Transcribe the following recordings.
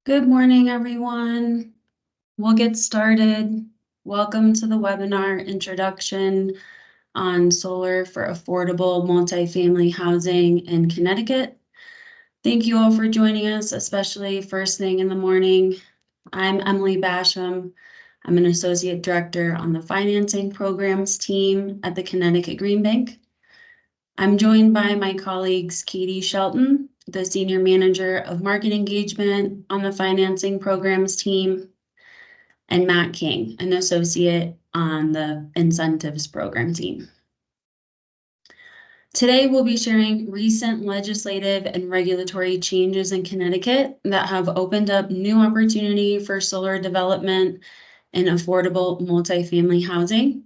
Good morning, everyone. We'll get started. Welcome to the webinar introduction on solar for affordable multifamily housing in Connecticut. Thank you all for joining us, especially first thing in the morning. I'm Emily Basham. I'm an associate director on the financing programs team at the Connecticut Green Bank. I'm joined by my colleagues, Katie Shelton, the Senior Manager of Market Engagement on the Financing Programs team, and Matt King, an Associate on the Incentives Program team. Today, we'll be sharing recent legislative and regulatory changes in Connecticut that have opened up new opportunity for solar development and affordable multifamily housing.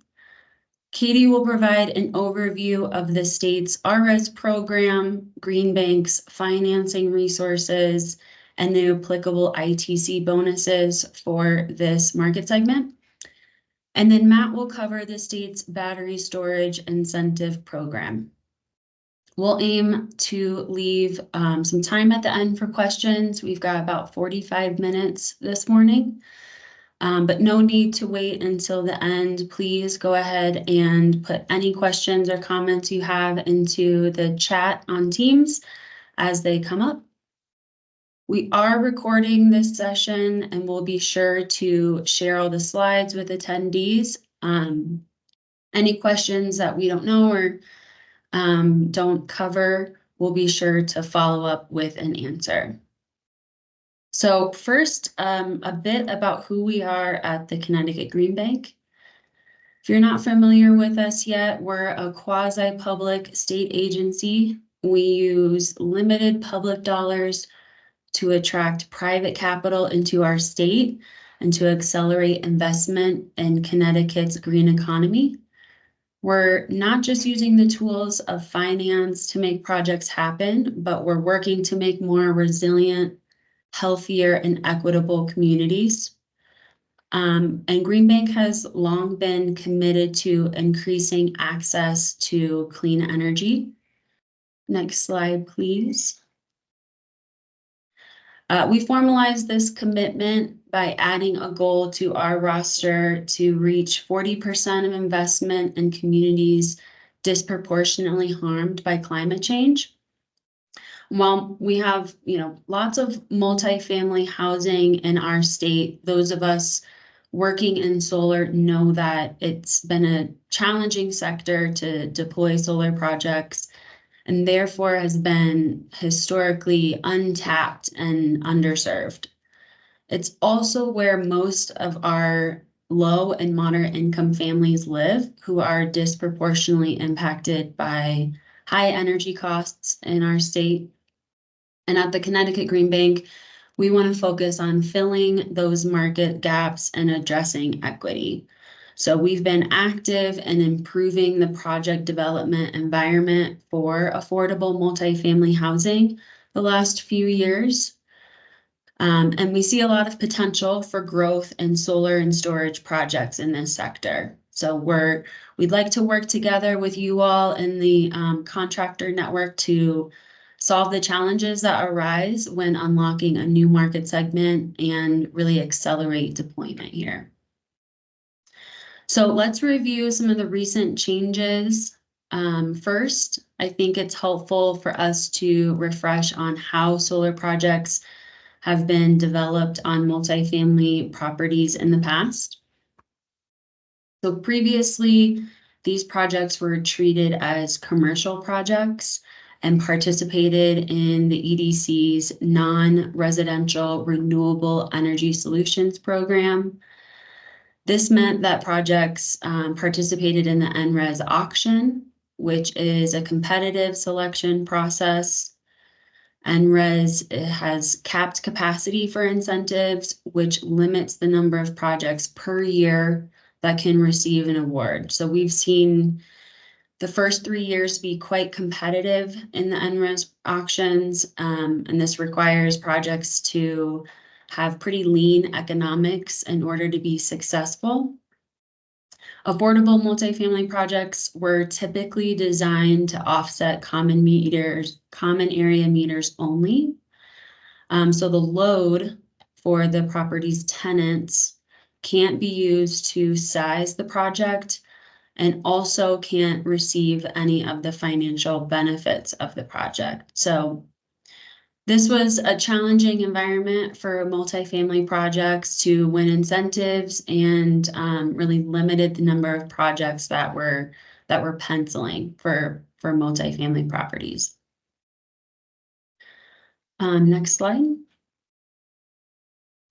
Katie will provide an overview of the state's RS program, Green Bank's financing resources, and the applicable ITC bonuses for this market segment. And then Matt will cover the state's battery storage incentive program. We'll aim to leave some time at the end for questions. We've got about 45 minutes this morning. But no need to wait until the end. Please go ahead and put any questions or comments you have into the chat on Teams as they come up. We are recording this session and we'll be sure to share all the slides with attendees. Any questions that we don't know or don't cover, we'll be sure to follow up with an answer. So first, a bit about who we are at the Connecticut Green Bank. If you're not familiar with us yet, we're a quasi-public state agency. We use limited public dollars to attract private capital into our state and to accelerate investment in Connecticut's green economy. We're not just using the tools of finance to make projects happen, but we're working to make more resilient, healthier and equitable communities. And Green Bank has long been committed to increasing access to clean energy. Next slide, please. We formalized this commitment by adding a goal to our roster to reach 40% of investment in communities disproportionately harmed by climate change. While we have, lots of multifamily housing in our state, those of us working in solar know that it's been a challenging sector to deploy solar projects and therefore has been historically untapped and underserved. It's also where most of our low and moderate income families live who are disproportionately impacted by high energy costs in our state. And at the Connecticut Green Bank, we want to focus on filling those market gaps and addressing equity. So we've been active in improving the project development environment for affordable multifamily housing the last few years. And we see a lot of potential for growth in solar and storage projects in this sector. So we'd like to work together with you all in the Contractor network to solve the challenges that arise when unlocking a new market segment and really accelerate deployment here. So let's review some of the recent changes. First, I think it's helpful for us to refresh on how solar projects have been developed on multifamily properties in the past. So previously, these projects were treated as commercial projects and participated in the EDC's non-residential renewable energy solutions program. This meant that projects participated in the NRES auction, which is a competitive selection process. NRES has capped capacity for incentives, which limits the number of projects per year that can receive an award. So we've seen the first 3 years be quite competitive in the NRES auctions, and this requires projects to have pretty lean economics in order to be successful. Affordable multifamily projects were typically designed to offset common area meters only. So the load for the property's tenants can't be used to size the project and also can't receive any of the financial benefits of the project. So this was a challenging environment for multifamily projects to win incentives and really limited the number of projects that were penciling for multifamily properties. Next slide.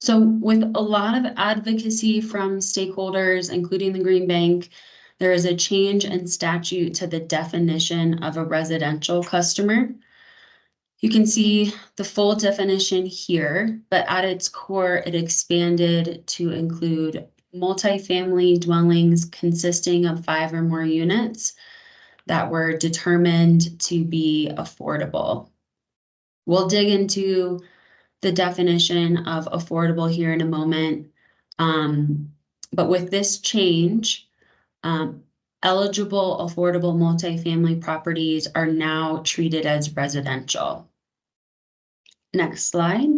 So with a lot of advocacy from stakeholders, including the Green Bank, there is a change in statute to the definition of a residential customer. You can see the full definition here, but at its core, it expanded to include multifamily dwellings consisting of 5 or more units that were determined to be affordable. We'll dig into the definition of affordable here in a moment. But with this change, eligible affordable multifamily properties are now treated as residential. Next slide.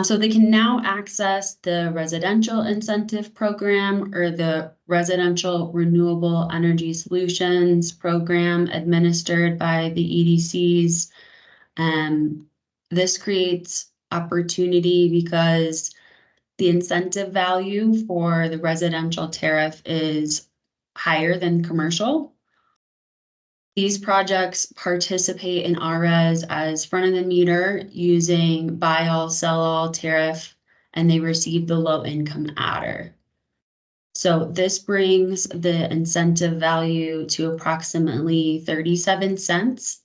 So they can now access the residential incentive program or the residential renewable energy solutions program administered by the EDCs. This creates opportunity because the incentive value for the residential tariff is higher than commercial. These projects participate in RES as front of the meter using buy all, sell all tariff, and they receive the low income adder. So this brings the incentive value to approximately 37 cents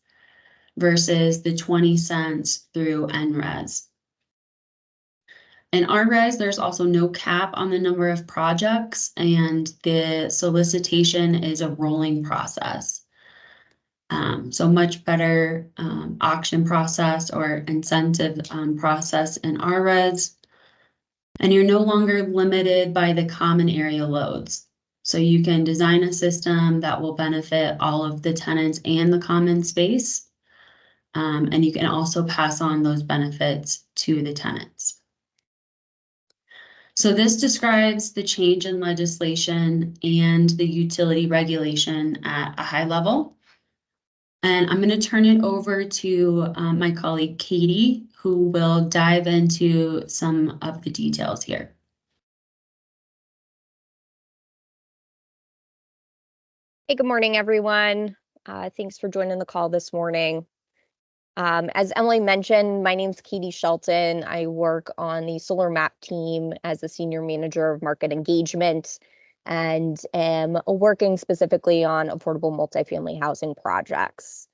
versus the 20 cents through NRES. In RES, there's also no cap on the number of projects, and the solicitation is a rolling process. So much better auction process or incentive process in RES. And you're no longer limited by the common area loads. So you can design a system that will benefit all of the tenants and the common space. And you can also pass on those benefits to the tenants. So this describes the change in legislation and the utility regulation at a high level. And I'm going to turn it over to my colleague, Katie, who will dive into some of the details here. Hey, good morning, everyone. Thanks for joining the call this morning. As Emily mentioned, my name's Katie Shelton. I work on the Solar Map team as a senior manager of market engagement and am working specifically on affordable multifamily housing projects.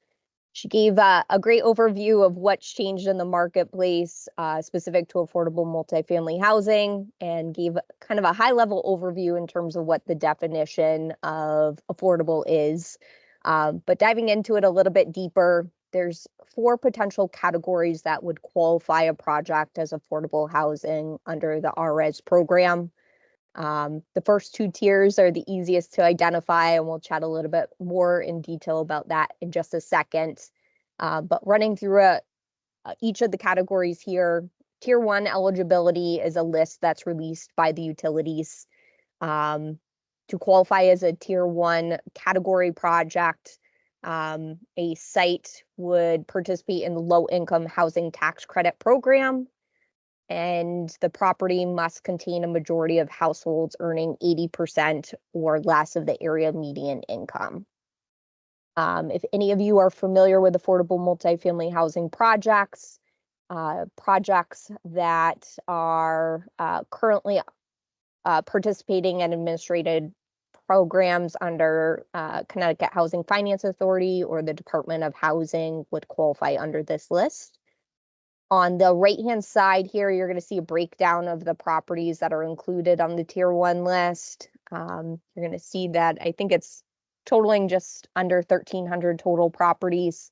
She gave a great overview of what's changed in the marketplace specific to affordable multifamily housing and gave kind of a high-level overview in terms of what the definition of affordable is. But diving into it a little bit deeper, there's 4 potential categories that would qualify a project as affordable housing under the RES program. The first 2 tiers are the easiest to identify, and we'll chat a little bit more in detail about that in just a second. But running through each of the categories here, Tier 1 eligibility is a list that's released by the utilities. To qualify as a Tier 1 category project, a site would participate in the low-income housing tax credit program, and the property must contain a majority of households earning 80% or less of the area median income. If any of you are familiar with affordable multifamily housing projects, projects that are currently participating in administrated programs under Connecticut Housing Finance Authority or the Department of Housing would qualify under this list. On the right-hand side here, you're going to see a breakdown of the properties that are included on the Tier 1 list. You're going to see that I think it's totaling just under 1,300 total properties.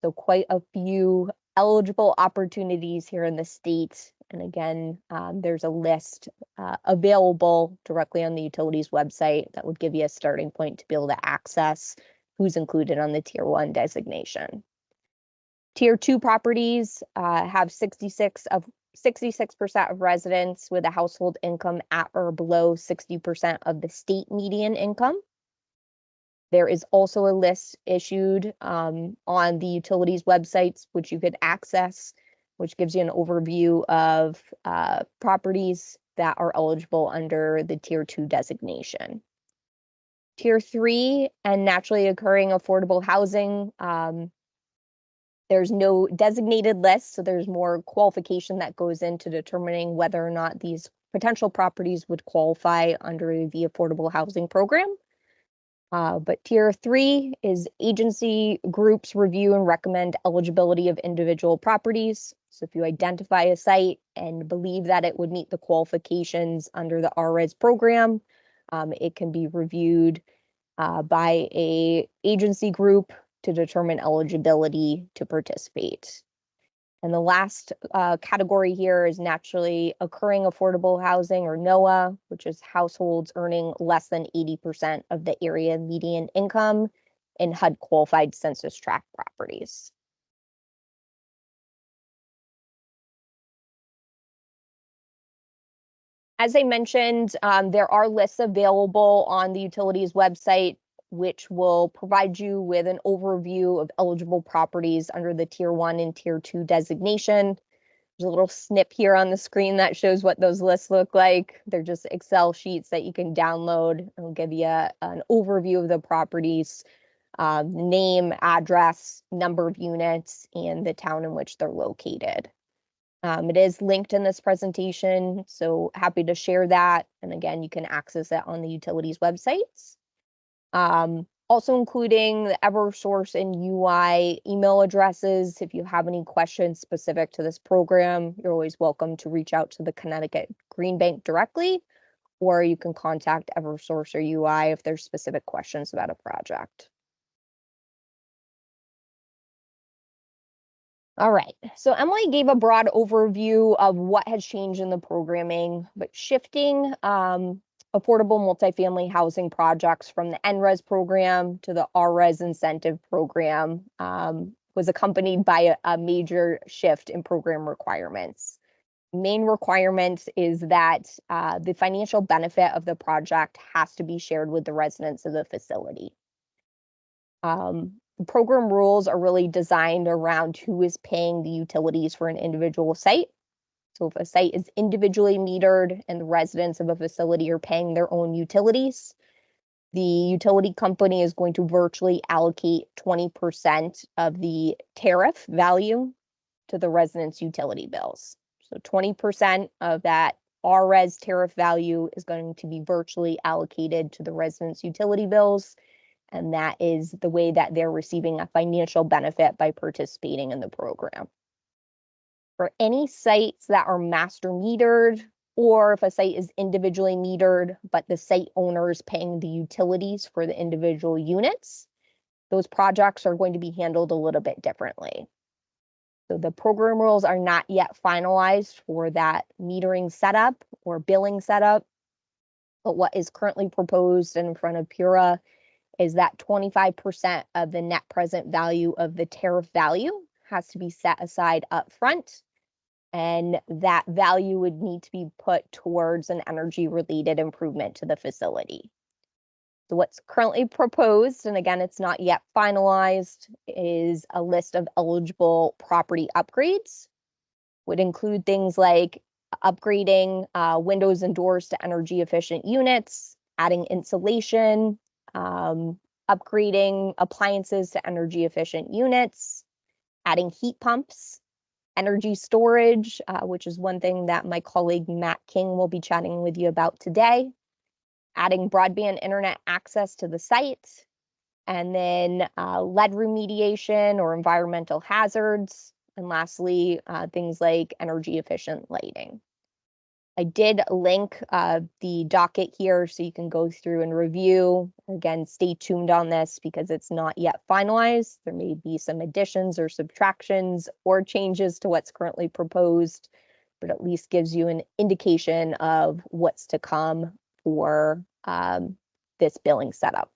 So quite a few eligible opportunities here in the state. And again, there's a list available directly on the utilities website that would give you a starting point to be able to access who's included on the Tier 1 designation. Tier 2 properties have 66 66% of residents with a household income at or below 60% of the state median income. There is also a list issued on the utilities websites, which you could access, which gives you an overview of properties that are eligible under the Tier 2 designation. Tier 3 and naturally occurring affordable housing, there's no designated list, so there's more qualification that goes into determining whether or not these potential properties would qualify under the affordable housing program. But Tier 3 is agency groups review and recommend eligibility of individual properties. So if you identify a site and believe that it would meet the qualifications under the RRES program, it can be reviewed by a agency group to determine eligibility to participate. And the last category here is naturally occurring affordable housing, or NOAA, which is households earning less than 80% of the area median income in HUD qualified census tract properties. As I mentioned, there are lists available on the utilities website, which will provide you with an overview of eligible properties under the Tier 1 and Tier 2 designation. There's a little snip here on the screen that shows what those lists look like. They're just Excel sheets that you can download. It'll give you an overview of the properties, name, address, number of units, and the town in which they're located. It is linked in this presentation, so happy to share that. And again, you can access it on the utilities websites. Also including the Eversource and UI email addresses. If you have any questions specific to this program, you're always welcome to reach out to the Connecticut Green Bank directly, or you can contact Eversource or UI if there's specific questions about a project. All right, so Emily gave a broad overview of what has changed in the programming, but shifting affordable multifamily housing projects from the NRES program to the RRES incentive program was accompanied by a major shift in program requirements. Main requirement is that the financial benefit of the project has to be shared with the residents of the facility. The program rules are really designed around who is paying the utilities for an individual site. So if a site is individually metered and the residents of a facility are paying their own utilities, the utility company is going to virtually allocate 20% of the tariff value to the residents' utility bills. So 20% of that RRES tariff value is going to be virtually allocated to the residents' utility bills. And that is the way that they're receiving a financial benefit by participating in the program. For any sites that are master metered, or if a site is individually metered, but the site owner is paying the utilities for the individual units, those projects are going to be handled a little bit differently. So the program rules are not yet finalized for that metering setup or billing setup, but what is currently proposed in front of PURA is that 25% of the net present value of the tariff value has to be set aside up front, and that value would need to be put towards an energy-related improvement to the facility. So what's currently proposed, and again, it's not yet finalized, is a list of eligible property upgrades. Would include things like upgrading windows and doors to energy-efficient units, adding insulation, upgrading appliances to energy efficient units, adding heat pumps, energy storage, which is one thing that my colleague Matt King will be chatting with you about today, adding broadband internet access to the site, and then lead remediation or environmental hazards, and lastly, things like energy efficient lighting. I did link the docket here so you can go through and review. Again, stay tuned on this because it's not yet finalized. There may be some additions or subtractions or changes to what's currently proposed, but at least gives you an indication of what's to come for this billing setup.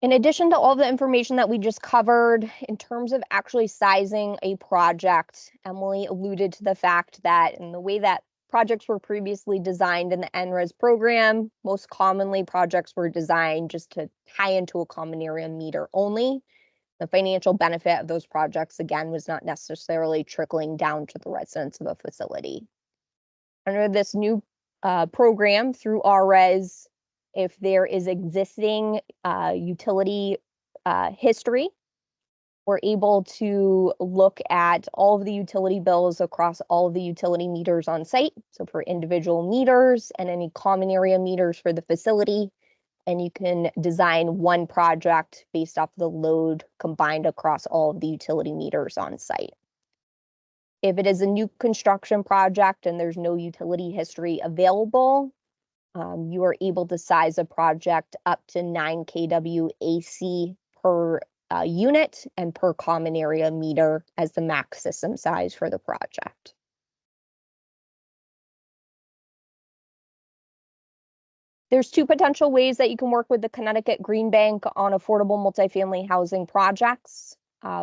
In addition to all the information that we just covered, in terms of actually sizing a project, Emily alluded to the fact that in the way that projects were previously designed in the NRES program, most commonly projects were designed just to tie into a common area meter only. The financial benefit of those projects, again, was not necessarily trickling down to the residents of a facility. Under this new program through RES, if there is existing utility history, we're able to look at all of the utility bills across all of the utility meters on site. So for individual meters and any common area meters for the facility, and you can design one project based off the load combined across all of the utility meters on site. If it is a new construction project and there's no utility history available, you are able to size a project up to 9 kW AC per unit and per common area meter as the max system size for the project. There's two potential ways that you can work with the Connecticut Green Bank on affordable multifamily housing projects.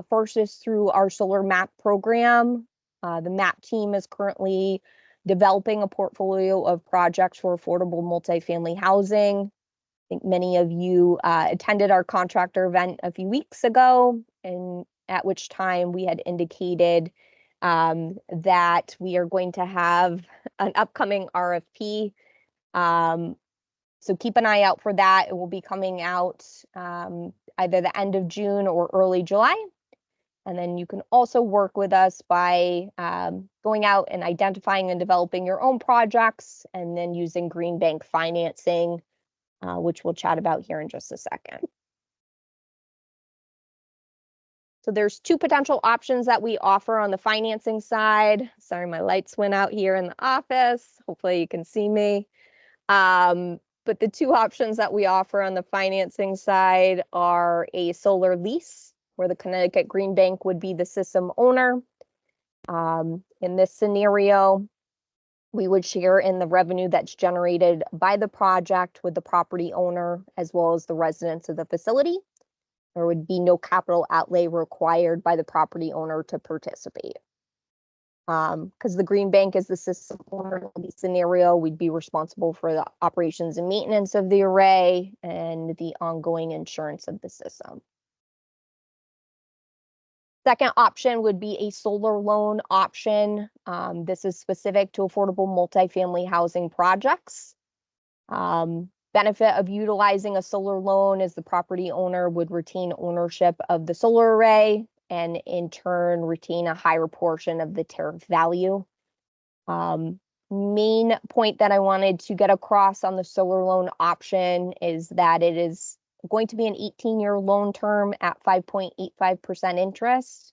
First is through our Solar MAP program. The MAP team is currently developing a portfolio of projects for affordable multifamily housing. I think many of you attended our contractor event a few weeks ago, and at which time we had indicated that we are going to have an upcoming RFP. So keep an eye out for that. It will be coming out either the end of June or early July. And then you can also work with us by going out and identifying and developing your own projects and then using Green Bank financing, which we'll chat about here in just a second. So there's two potential options that we offer on the financing side. Sorry, my lights went out here in the office. Hopefully you can see me. But the two options that we offer on the financing side are a solar lease, where the Connecticut Green Bank would be the system owner. In this scenario, we would share in the revenue that's generated by the project with the property owner as well as the residents of the facility. There would be no capital outlay required by the property owner to participate. Because the Green Bank is the system owner in the scenario, we'd be responsible for the operations and maintenance of the array and the ongoing insurance of the system. Second option would be a solar loan option. This is specific to affordable multifamily housing projects. Benefit of utilizing a solar loan is the property owner would retain ownership of the solar array and in turn retain a higher portion of the tariff value. Main point that I wanted to get across on the solar loan option is that it is going to be an 18-year loan term at 5.85% interest.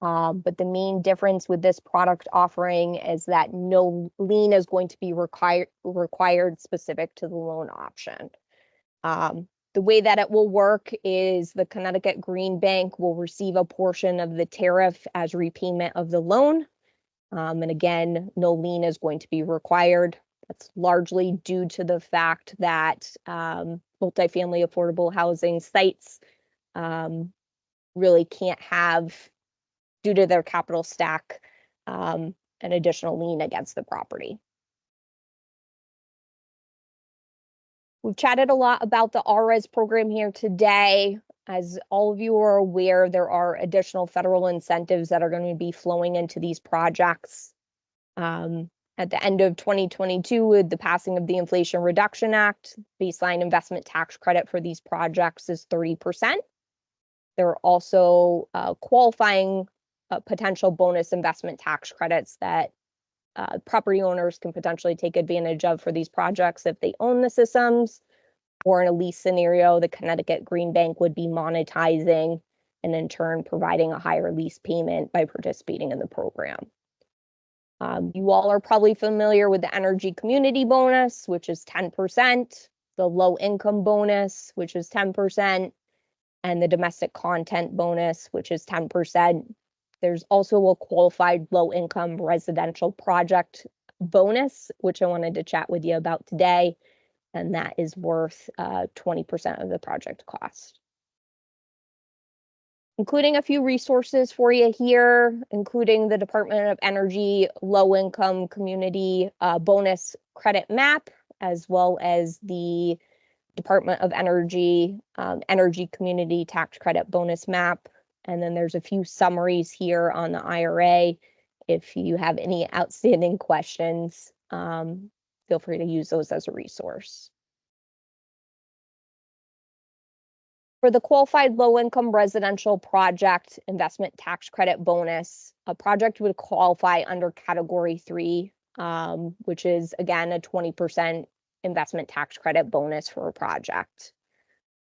But the main difference with this product offering is that no lien is going to be required specific to the loan option. The way that it will work is the Connecticut Green Bank will receive a portion of the tariff as repayment of the loan. And again, no lien is going to be required. That's largely due to the fact that multifamily affordable housing sites really can't have, due to their capital stack, an additional lien against the property. We've chatted a lot about the RES program here today. As all of you are aware, there are additional federal incentives that are going to be flowing into these projects. At the end of 2022, with the passing of the Inflation Reduction Act, baseline investment tax credit for these projects is 30%. There are also qualifying potential bonus investment tax credits that property owners can potentially take advantage of for these projects if they own the systems, or in a lease scenario, the Connecticut Green Bank would be monetizing and in turn providing a higher lease payment by participating in the program. You all are probably familiar with the energy community bonus, which is 10%, the low income bonus, which is 10%, and the domestic content bonus, which is 10%. There's also a qualified low income residential project bonus, which I wanted to chat with you about today, and that is worth 20% of the project cost. including a few resources for you here, including the Department of Energy Low-Income Community Bonus Credit Map, as well as the Department of Energy Energy Community Tax Credit Bonus Map. And then there's a few summaries here on the IRA. If you have any outstanding questions, feel free to use those as a resource. For the qualified low-income residential project investment tax credit bonus, a project would qualify under Category 3, which is, again, a 20% investment tax credit bonus for a project.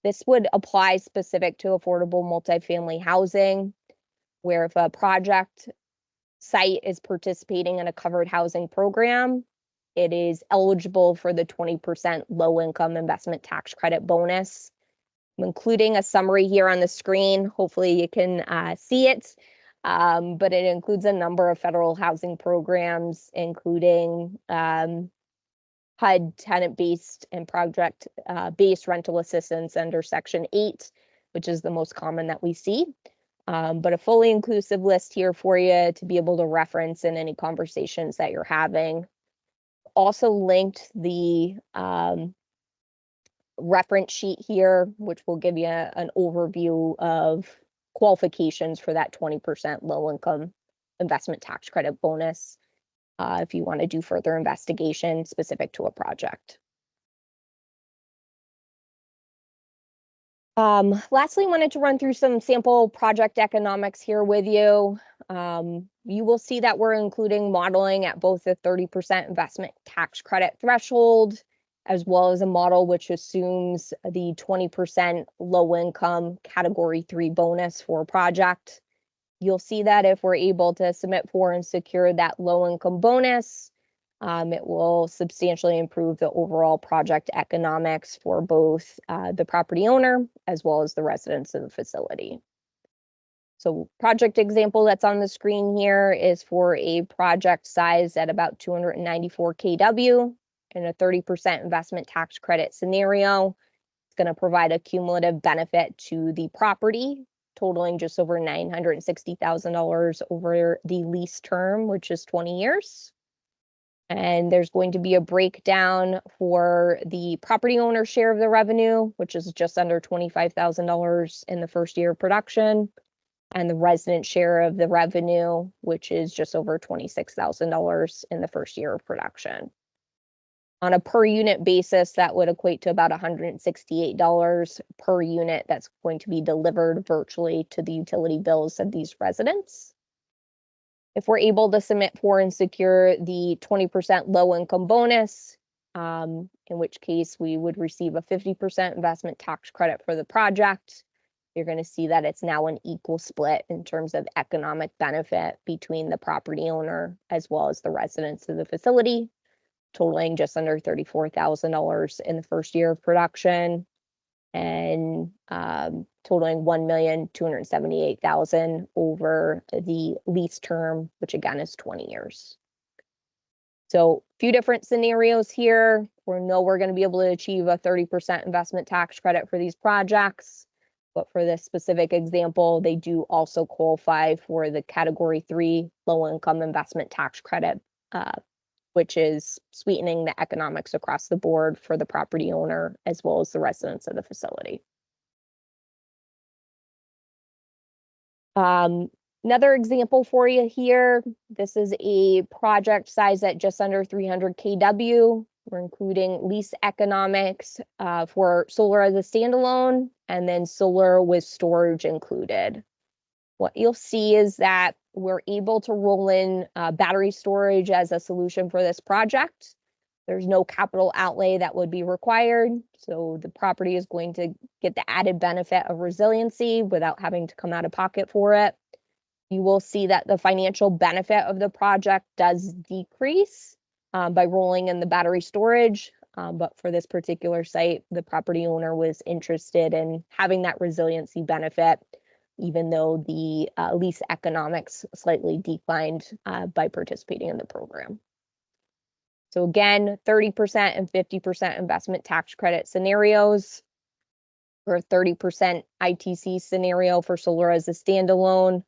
This would apply specific to affordable multifamily housing, where if a project site is participating in a covered housing program, it is eligible for the 20% low-income investment tax credit bonus. I'm including a summary here on the screen. Hopefully you can see it, but it includes a number of federal housing programs, including HUD, tenant-based and project-based rental assistance under Section 8, which is the most common that we see. But a fully inclusive list here for you to be able to reference in any conversations that you're having. Also linked the reference sheet here, which will give you an overview of qualifications for that 20% low-income investment tax credit bonus if you want to do further investigation specific to a project. Lastly, wanted to run through some sample project economics here with you. You will see that we're including modeling at both the 30% investment tax credit threshold, as well as a model which assumes the 20% low-income Category 3 bonus for a project. You'll see that if we're able to submit for and secure that low-income bonus, it will substantially improve the overall project economics for both the property owner as well as the residents of the facility. So project example that's on the screen here is for a project size at about 294 kW in a 30% investment tax credit scenario. It's going to provide a cumulative benefit to the property totaling just over $960,000 over the lease term, which is 20 years. And there's going to be a breakdown for the property owner share of the revenue, which is just under $25,000 in the first year of production, and the resident share of the revenue, which is just over $26,000 in the first year of production. On a per unit basis, that would equate to about $168 per unit that's going to be delivered virtually to the utility bills of these residents. If we're able to submit for and secure the 20% low-income bonus, in which case we would receive a 50% investment tax credit for the project, you're going to see that it's now an equal split in terms of economic benefit between the property owner as well as the residents of the facility, totaling just under $34,000 in the first year of production and totaling $1,278,000 over the lease term, which again is 20 years. So a few different scenarios here. We know we're going to be able to achieve a 30% investment tax credit for these projects, but for this specific example, they do also qualify for the Category 3 low-income investment tax credit, which is sweetening the economics across the board for the property owner as well as the residents of the facility. Another example for you here, this is a project size at just under 300 kW. We're including lease economics for solar as a standalone and then solar with storage included. What you'll see is that we're able to roll in battery storage as a solution for this project. There's no capital outlay that would be required, so the property is going to get the added benefit of resiliency without having to come out of pocket for it. You will see that the financial benefit of the project does decrease by rolling in the battery storage, but for this particular site, the property owner was interested in having that resiliency benefit, even though the lease economics slightly declined by participating in the program. So again, 30% and 50% investment tax credit scenarios. for a 30% ITC scenario for solar as a standalone.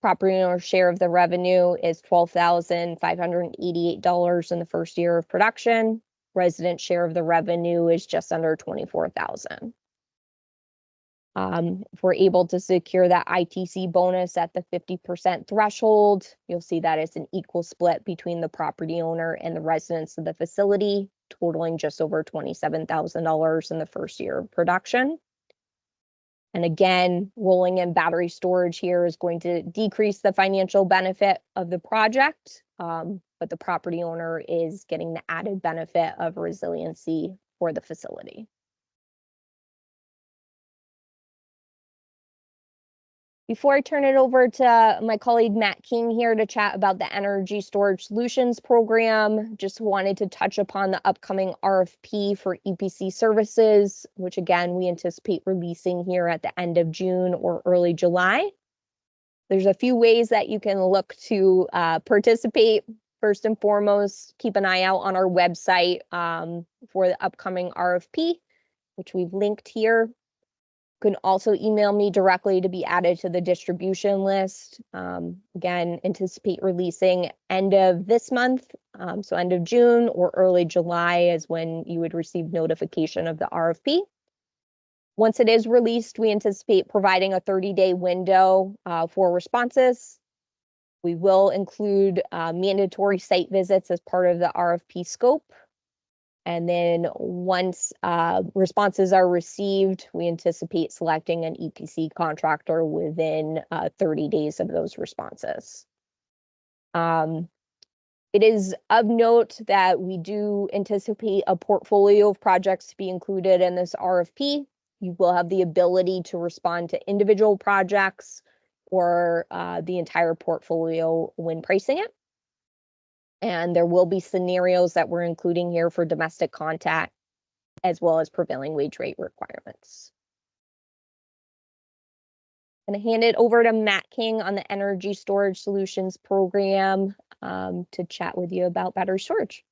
Property owner share of the revenue is $12,588 in the first year of production. Resident share of the revenue is just under $24,000. If we're able to secure that ITC bonus at the 50% threshold, you'll see that it's an equal split between the property owner and the residents of the facility, totaling just over $27,000 in the first year of production. And again, rolling in battery storage here is going to decrease the financial benefit of the project, but the property owner is getting the added benefit of resiliency for the facility. Before I turn it over to my colleague Matt King here to chat about the Energy Storage Solutions Program, just wanted to touch upon the upcoming RFP for EPC services, which again, we anticipate releasing here at the end of June or early July. There's a few ways that you can look to participate. First and foremost, keep an eye out on our website for the upcoming RFP, which we've linked here. You can also email me directly to be added to the distribution list. Again, anticipate releasing end of this month, so end of June or early July is when you would receive notification of the RFP. Once it is released, we anticipate providing a 30-day window for responses. We will include mandatory site visits as part of the RFP scope. And then once responses are received, we anticipate selecting an EPC contractor within 30 days of those responses. It is of note that we do anticipate a portfolio of projects to be included in this RFP. You will have the ability to respond to individual projects or the entire portfolio when pricing it. And there will be scenarios that we're including here for domestic content, as well as prevailing wage rate requirements. I'm going to hand it over to Matt King on the Energy Storage Solutions Program to chat with you about battery storage.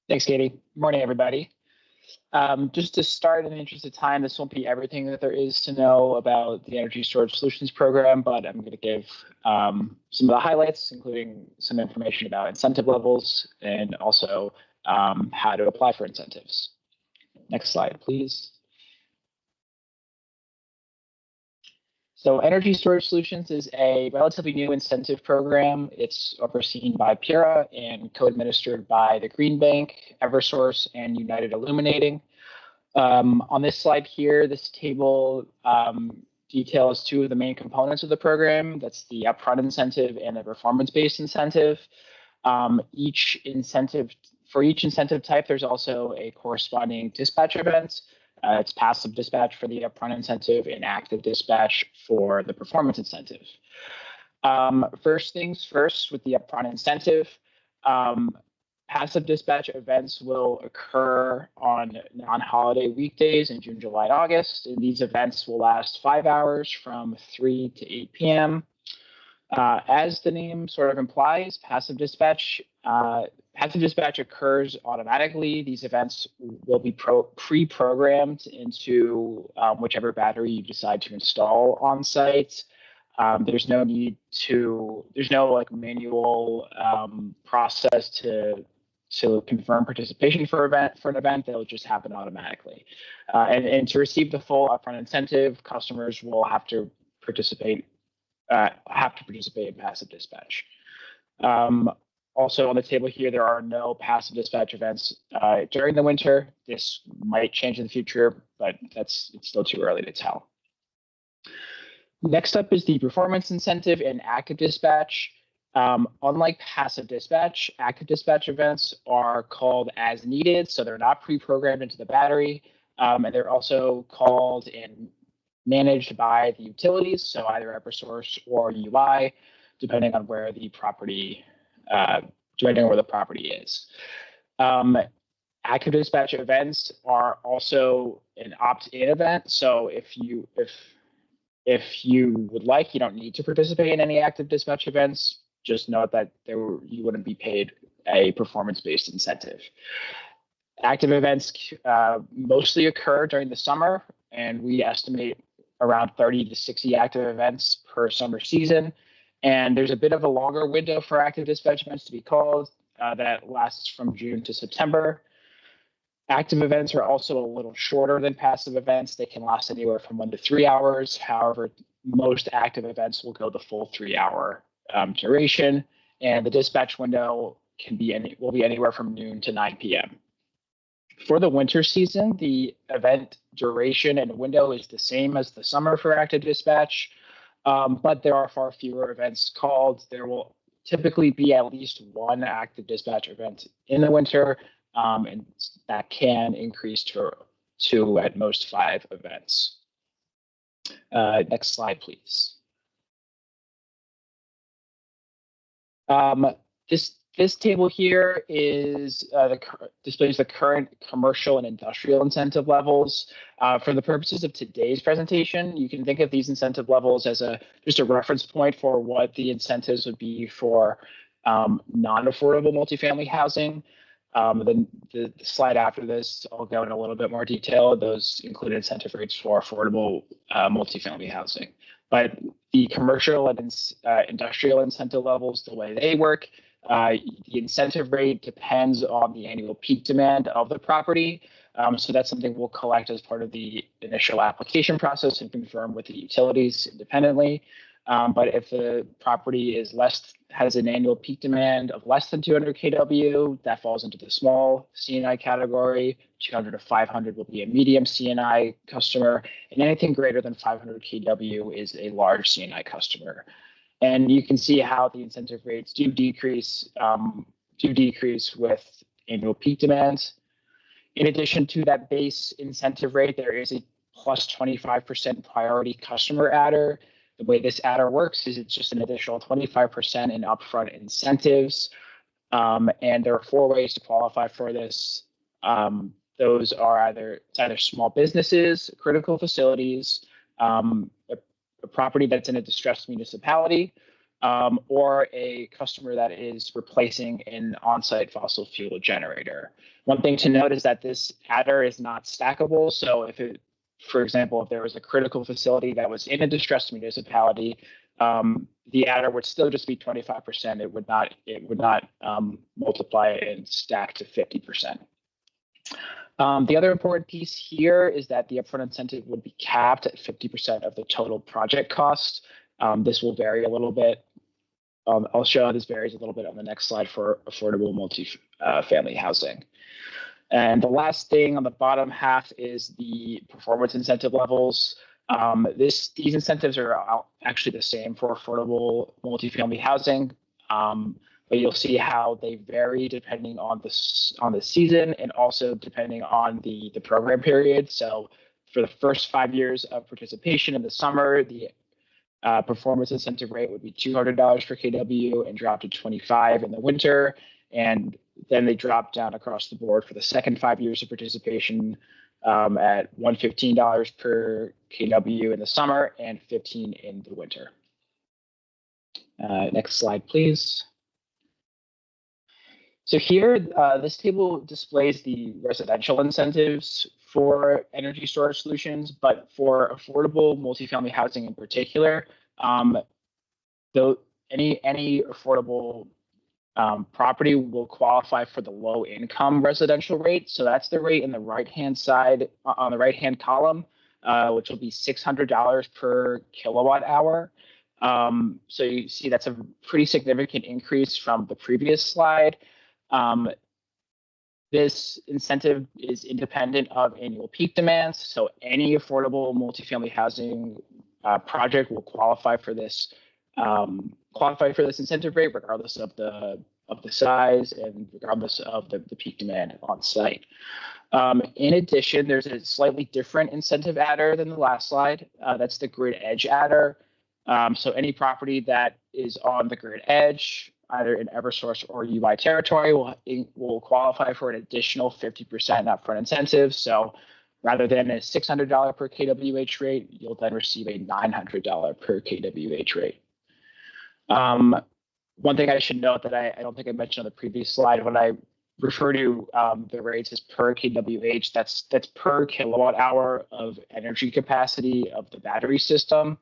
Thanks, Katie. Good morning, everybody. Just to start, in the interest of time, this won't be everything that there is to know about the Energy Storage Solutions Program, but I'm going to give some of the highlights, including some information about incentive levels and also how to apply for incentives. Next slide, please. So Energy Storage Solutions is a relatively new incentive program. It's overseen by PURA and co-administered by the Green Bank, Eversource, and United Illuminating. On this slide here, this table details two of the main components of the program. That's the upfront incentive and the performance-based incentive. For each incentive type, there's also a corresponding dispatch event. It's passive dispatch for the upfront incentive and active dispatch for the performance incentive. First things first with the upfront incentive, passive dispatch events will occur on non-holiday weekdays in June, July, and August. And these events will last 5 hours from 3 to 8 p.m. As the name sort of implies, passive dispatch occurs automatically. These events will be pre-programmed into whichever battery you decide to install on site. There's no like manual process to confirm participation for an event. That'll just happen automatically. And to receive the full upfront incentive, customers will have to participate in passive dispatch. Also on the table here, there are no passive dispatch events during the winter. This might change in the future, but it's still too early to tell. Next up is the performance incentive and active dispatch. Unlike passive dispatch, active dispatch events are called as needed, so they're not pre-programmed into the battery, and they're also called and managed by the utilities, so either Eversource or UI, depending on where the property is. Active dispatch events are also an opt-in event, so if you would like, you don't need to participate in any active dispatch events. Just note that you wouldn't be paid a performance-based incentive. Active events mostly occur during the summer, and we estimate around 30 to 60 active events per summer season. And there's a bit of a longer window for active dispatch events to be called that lasts from June to September. Active events are also a little shorter than passive events. They can last anywhere from 1 to 3 hours. However, most active events will go the full 3-hour duration, and the dispatch window will be anywhere from noon to 9 p.m. For the winter season, the event duration and window is the same as the summer for active dispatch, but there are far fewer events called. There will typically be at least one active dispatch event in the winter, and that can increase to at most 5 events. Next slide, please. This table here is displays the current commercial and industrial incentive levels. For the purposes of today's presentation, you can think of these incentive levels as just a reference point for what the incentives would be for non-affordable multifamily housing. Then the slide after this, I'll go in a little bit more detail. Those include incentive rates for affordable multifamily housing. But the commercial and industrial incentive levels, the way they work, the incentive rate depends on the annual peak demand of the property. So that's something we'll collect as part of the initial application process and confirm with the utilities independently. But if the property has an annual peak demand of less than 200 kW, that falls into the small C&I category. 200 to 500 will be a medium C&I customer, and anything greater than 500 kW is a large C&I customer. And you can see how the incentive rates do decrease with annual peak demands. In addition to that base incentive rate, there is a plus 25% priority customer adder. The way this adder works is it's just an additional 25% in upfront incentives. And there are 4 ways to qualify for this. Those are either small businesses, critical facilities, a property that's in a distressed municipality, or a customer that is replacing an on-site fossil fuel generator. One thing to note is that this adder is not stackable. So for example, if there was a critical facility that was in a distressed municipality, the adder would still just be 25%. It would not multiply and stack to 50%. The other important piece here is that the upfront incentive would be capped at 50% of the total project cost. This will vary a little bit. I'll show how this varies a little bit on the next slide for affordable multifamily housing. And the last thing on the bottom half is the performance incentive levels. These incentives are actually the same for affordable multifamily housing, but you'll see how they vary depending on the season and also depending on the program period. So for the first 5 years of participation in the summer, the performance incentive rate would be $200 per kW and drop to $25 in the winter. And then they drop down across the board for the second 5 years of participation at $115 per kW in the summer and $15 in the winter. Next slide, please. So here, this table displays the residential incentives for energy storage solutions, but for affordable multifamily housing in particular, though any affordable property will qualify for the low income residential rate. So that's the rate in the right-hand side on the right-hand column, which will be $600 per kilowatt hour. So you see that's a pretty significant increase from the previous slide. This incentive is independent of annual peak demands. So any affordable multifamily housing project will qualify for this incentive rate, regardless of the size and regardless of the peak demand on site. In addition, there's a slightly different incentive adder than the last slide. That's the grid edge adder. So any property that is on the grid edge, either in Eversource or UI territory, will qualify for an additional 50% upfront incentive. So rather than a $600 per kWh rate, you'll then receive a $900 per kWh rate. One thing I should note that I don't think I mentioned on the previous slide, when I refer to the rates as per kWh. That's per kilowatt hour of energy capacity of the battery system.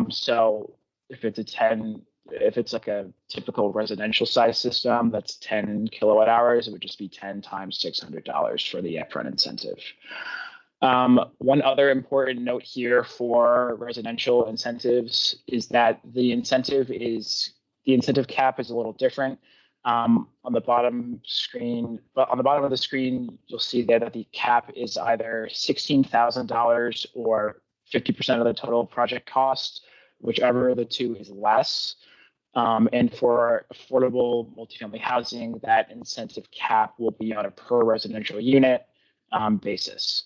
So if it's like a typical residential size system, that's 10 kilowatt hours, it would just be 10 times $600 for the upfront incentive. One other important note here for residential incentives is that the incentive cap is a little different. On the bottom of the screen, you'll see there that the cap is either $16,000 or 50% of the total project cost, whichever of the two is less. And for affordable multifamily housing, that incentive cap will be on a per residential unit basis.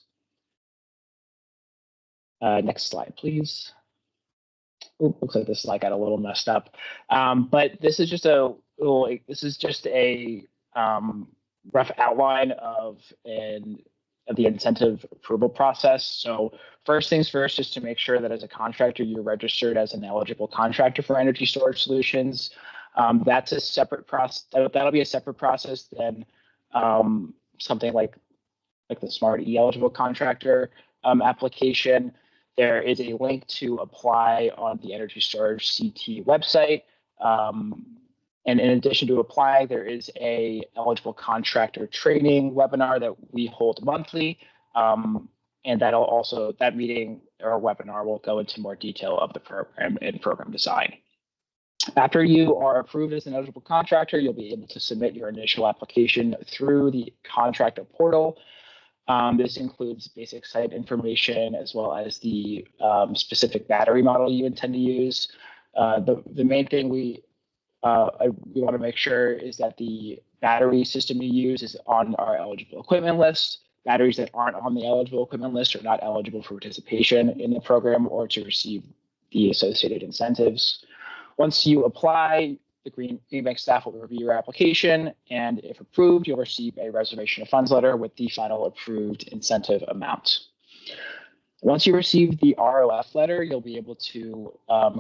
Next slide, please. Ooh, looks like this slide got a little messed up. But this is just a rough outline of the incentive approval process. So first things first, just to make sure that as a contractor, you're registered as an eligible contractor for energy storage solutions. That's a separate process. That'll be a separate process than something like the Smart eligible contractor application. There is a link to apply on the Energy Storage CT website. And in addition to applying, there is a eligible contractor training webinar that we hold monthly. And that meeting or webinar will go into more detail of the program and program design. After you are approved as an eligible contractor, you'll be able to submit your initial application through the contractor portal. This includes basic site information as well as the specific battery model you intend to use. The main thing we want to make sure is that the battery system you use is on our eligible equipment list. Batteries that aren't on the eligible equipment list are not eligible for participation in the program or to receive the associated incentives. Once you apply, the Green Bank staff will review your application, and if approved, you'll receive a reservation of funds letter with the final approved incentive amount. Once you receive the ROF letter, you'll be able to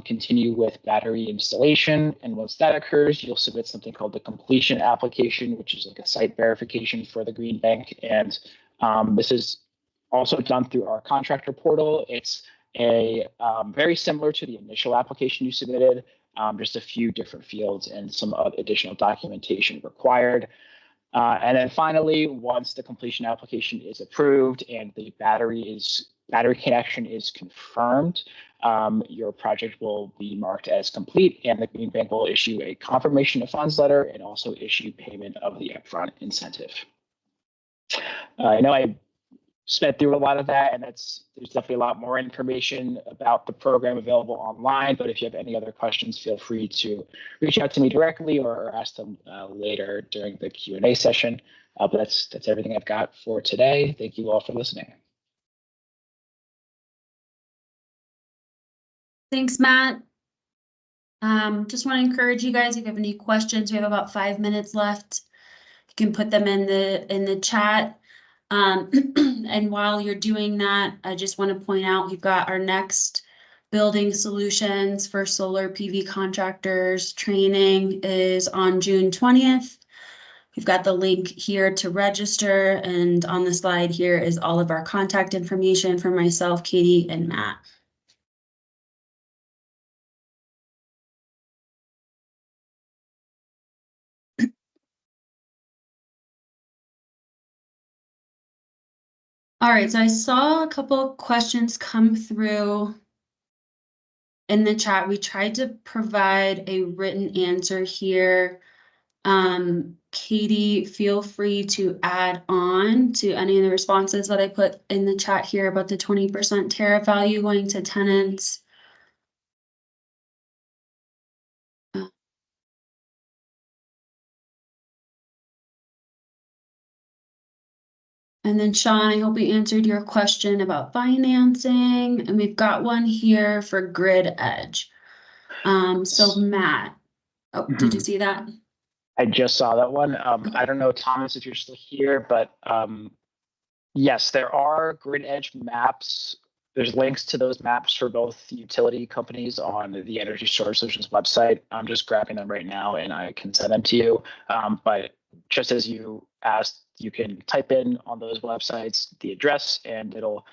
continue with battery installation, and once that occurs, you'll submit something called the completion application, which is like a site verification for the Green Bank, and this is also done through our contractor portal. It's very similar to the initial application you submitted. Just a few different fields and some additional documentation required. And then finally, once the completion application is approved and the battery connection is confirmed, your project will be marked as complete, and the Green Bank will issue a confirmation of funds letter and also issue payment of the upfront incentive. I know I sped through a lot of that, and there's definitely a lot more information about the program available online, but if you have any other questions, feel free to reach out to me directly or ask them later during the Q&A session. But that's everything I've got for today. Thank you all for listening. Thanks, Matt. Just want to encourage you guys, if you have any questions, we have about 5 minutes left. You can put them in the chat. And while you're doing that, I just want to point out we've got our next building solutions for solar PV contractors training is on June 20th. We've got the link here to register, and on the slide here is all of our contact information for myself, Katie, and Matt. All right, so I saw a couple questions come through in the chat. We tried to provide a written answer here. Katie, feel free to add on to any of the responses that I put in the chat here about the 20% tariff value going to tenants. And then Sean, I hope we answered your question about financing, and we've got one here for Grid Edge. So Matt, did you see that? I just saw that one. I don't know, Thomas, if you're still here, but yes, there are Grid Edge maps There's links to those maps for both utility companies on the Energy Storage Solutions website. I'm just grabbing them right now and I can send them to you. But just as you asked, you can type in on those websites the address and it'll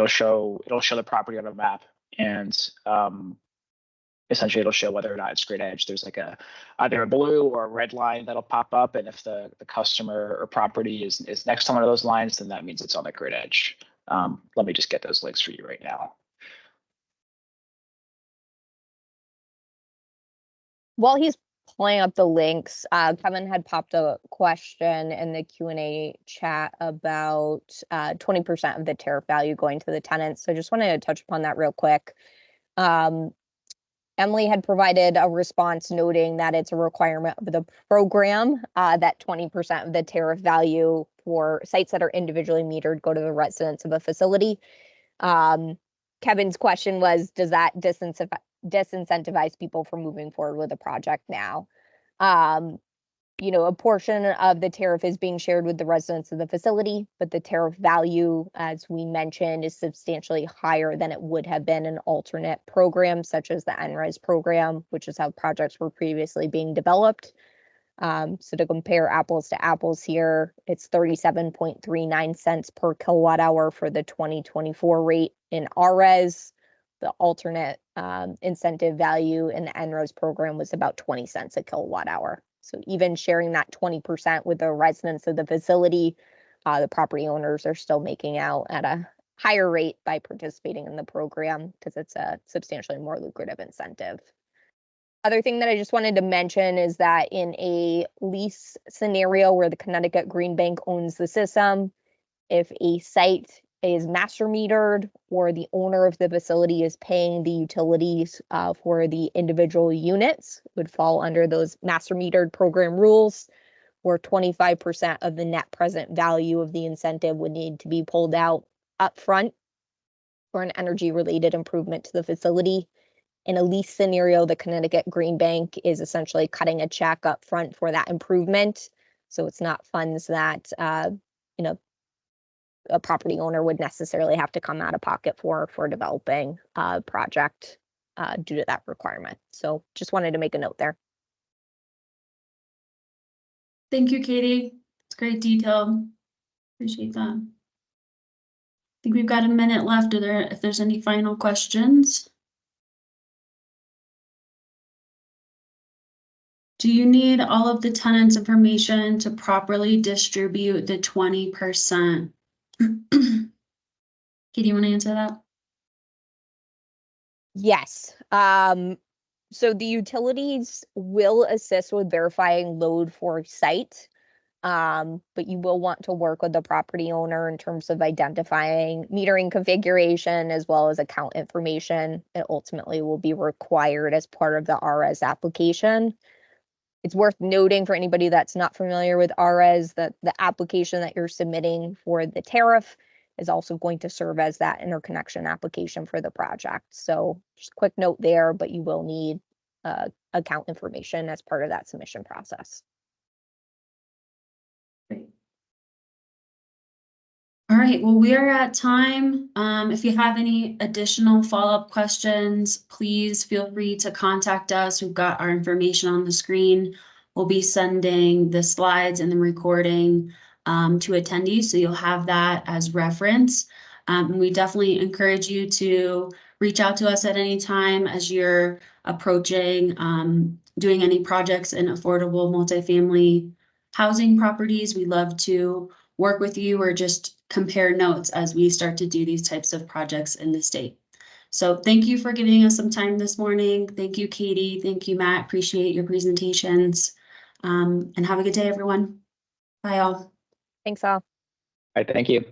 show the property on a map, and essentially it'll show whether or not it's grid edge. There's like either a blue or a red line that'll pop up, and if the customer or property is next to one of those lines, then that means it's on the grid edge. Let me just get those links for you right now. While he's pulling up the links, Kevin had popped a question in the Q&A chat about 20% of the tariff value going to the tenants. So I just wanted to touch upon that real quick. Emily had provided a response noting that it's a requirement of the program that 20% of the tariff value for sites that are individually metered go to the residents of a facility. Kevin's question was, does that disincentivize people from moving forward with a project now? A portion of the tariff is being shared with the residents of the facility, but the tariff value, as we mentioned, is substantially higher than it would have been an alternate program, such as the NRES program, which is how projects were previously being developed. So to compare apples to apples here, it's 37.39 cents per kilowatt hour for the 2024 rate in RES. The alternate incentive value in the NRES program was about 20 cents a kilowatt hour. So even sharing that 20% with the residents of the facility, the property owners are still making out at a higher rate by participating in the program because it's a substantially more lucrative incentive. Other thing that I just wanted to mention is that in a lease scenario where the Connecticut Green Bank owns the system, if a site is master metered or the owner of the facility is paying the utilities for the individual units, would fall under those master metered program rules, where 25% of the net present value of the incentive would need to be pulled out upfront for an energy related improvement to the facility. In a lease scenario, the Connecticut Green Bank is essentially cutting a check up front for that improvement. So it's not funds that a property owner would necessarily have to come out of pocket for developing a project due to that requirement. So just wanted to make a note there. Thank you, Katie. It's great detail. Appreciate that. I think we've got a minute left. If there's any final questions. Do you need all of the tenants' information to properly distribute the 20%? Katie, you want to answer that? Yes. So the utilities will assist with verifying load for site, but you will want to work with the property owner in terms of identifying metering configuration as well as account information. It ultimately will be required as part of the RES application. It's worth noting for anybody that's not familiar with RES that the application that you're submitting for the tariff is also going to serve as that interconnection application for the project. So just a quick note there, but you will need account information as part of that submission process. Great. All right, well, we are at time. If you have any additional follow-up questions, please feel free to contact us. We've got our information on the screen. We'll be sending the slides and the recording to attendees, so you'll have that as reference. We definitely encourage you to reach out to us at any time as you're approaching doing any projects in affordable multifamily housing properties. We love to work with you or just compare notes as we start to do these types of projects in the state. So thank you for giving us some time this morning. Thank you, Katie. Thank you, Matt. Appreciate your presentations. And have a good day, everyone. Bye, all. Thanks, all. All right, thank you.